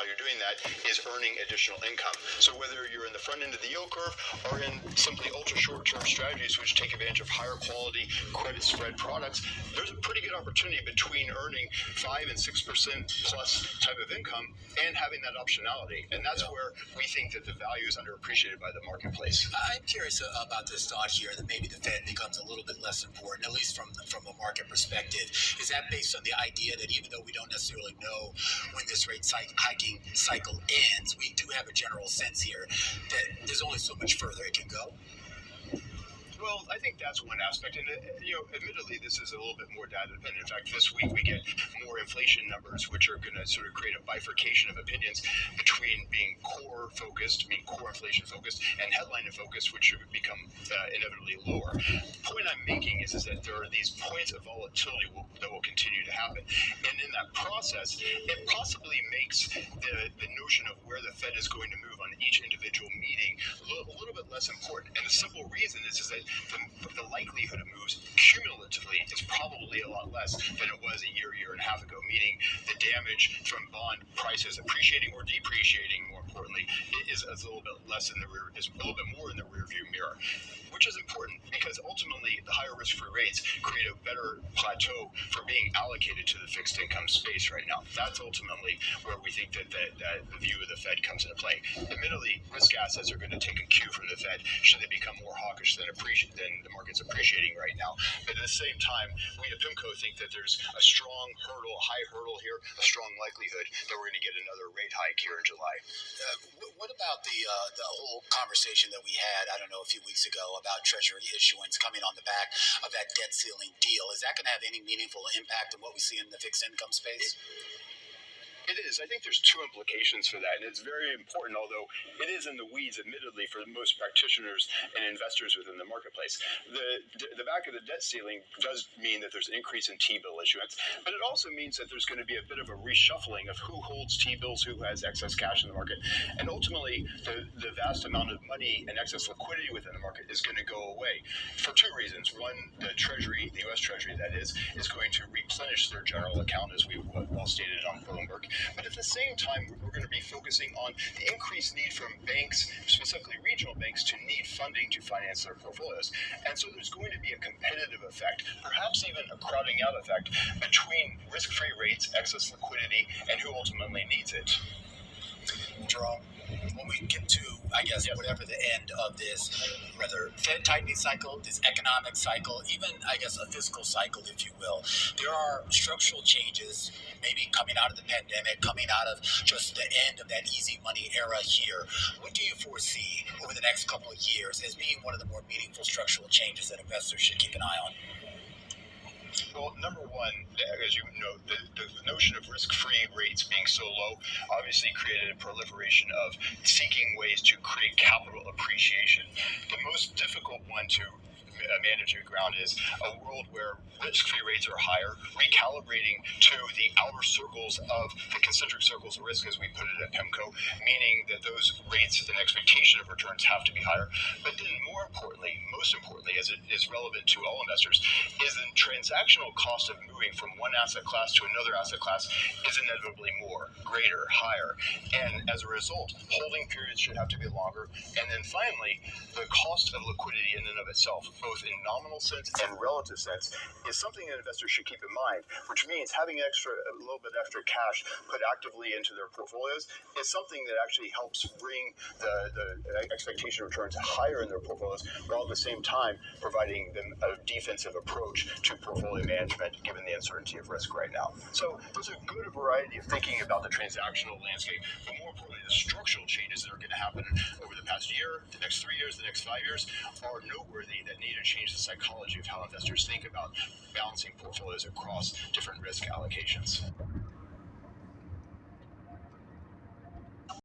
how you're doing that is earning additional income. So whether you're in the front end of the yield curve or in simply ultra short-term strategies which take advantage of higher quality credit spread products, there's a pretty good opportunity between earning 5 and 6% plus type of income and having that optionality. And that's where we think that the value is underappreciated by the marketplace. I'm curious about this thought here that maybe the Fed becomes a little bit less important, at least from a market perspective. Is that based on the idea that even though we don't necessarily know when this rate hiking cycle ends, we do have a general sense here that there's only so much further it can go? Well, I think that's one aspect, and admittedly, this is a little bit more data dependent. In fact, this week we get more inflation numbers, which are going to sort of create a bifurcation of opinions between being core focused, being core inflation focused, and headline focused, which should become inevitably lower. The point I'm making is that there are these points of volatility that will continue to happen, and in that process, it possibly makes the notion of where the Fed is going to move on each individual meeting a little bit less important. And the simple reason is that the likelihood of moves cumulatively is probably a lot less than it was a year and a half ago, meaning the damage from bond prices appreciating or depreciating, more importantly, is a little bit less in the rear, is a little bit more in the rear view mirror, which is important because ultimately the higher risk-free rates create a better plateau for being allocated to the fixed income space right now. That's ultimately where we think that the view of the Fed comes into play. Admittedly, risk assets are going to take a cue from the Fed should they become more hawkish than the market's appreciating right now. But at the same time, we at PIMCO think that there's a strong hurdle, high hurdle here, a strong likelihood that we're going to get another rate hike here in July. What about the whole conversation that we had, I don't know, a few weeks ago about Treasury issuance coming on the back of that debt ceiling deal? Is that going to have any meaningful impact on what we see in the fixed income space? It is. I think there's two implications for that, and it's very important, although it is in the weeds, admittedly, for most practitioners and investors within the marketplace. The back of the debt ceiling does mean that there's an increase in T-bill issuance, but it also means that there's going to be a bit of a reshuffling of who holds T-bills, who has excess cash in the market, and ultimately the vast amount of money and excess liquidity within the market is going to go away for two reasons. One, the Treasury, the U.S. Treasury, that is going to replenish their general account, as we well stated on Bloomberg. But at the same time, we're going to be focusing on the increased need from banks, specifically regional banks, to need funding to finance their portfolios. And so there's going to be a competitive effect, perhaps even a crowding out effect between risk-free rates, excess liquidity, and who ultimately needs it. Jerome, when we get to, I guess, whatever the end of this, whether Fed tightening cycle, this economic cycle, even, I guess, a fiscal cycle, if you will, there are structural changes maybe coming out of the pandemic, coming out of just the end of that easy money era here. What do you foresee over the next couple of years as being one of the more meaningful structural changes that investors should keep an eye on? Well, number one, as you know, the notion of risk-free rates being so low obviously created a proliferation of seeking ways to create capital appreciation. The most difficult one to manage your ground is a world where risk-free rates are higher, recalibrating to the outer circles of the concentric circles of risk, as we put it at PIMCO, meaning that those rates and expectation of returns have to be higher. But then more importantly, most importantly, as it is relevant to all investors, is the transactional cost of moving from one asset class to another asset class is inevitably more, greater, higher. And as a result, holding periods should have to be longer. And then finally, the cost of liquidity in and of itself, both in nominal sense and relative sense, is something that investors should keep in mind, which means having a little bit extra cash put actively into their portfolios is something that actually helps bring the expectation of returns higher in their portfolios, while at the same time providing them a defensive approach to portfolio management given the uncertainty of risk right now. So there's a good variety of thinking about the transactional landscape, but more importantly, the structural changes that are going to happen over the past year, the next 3 years, the next 5 years are noteworthy that need to change the psychology of how investors think about balancing portfolios across different risk allocations.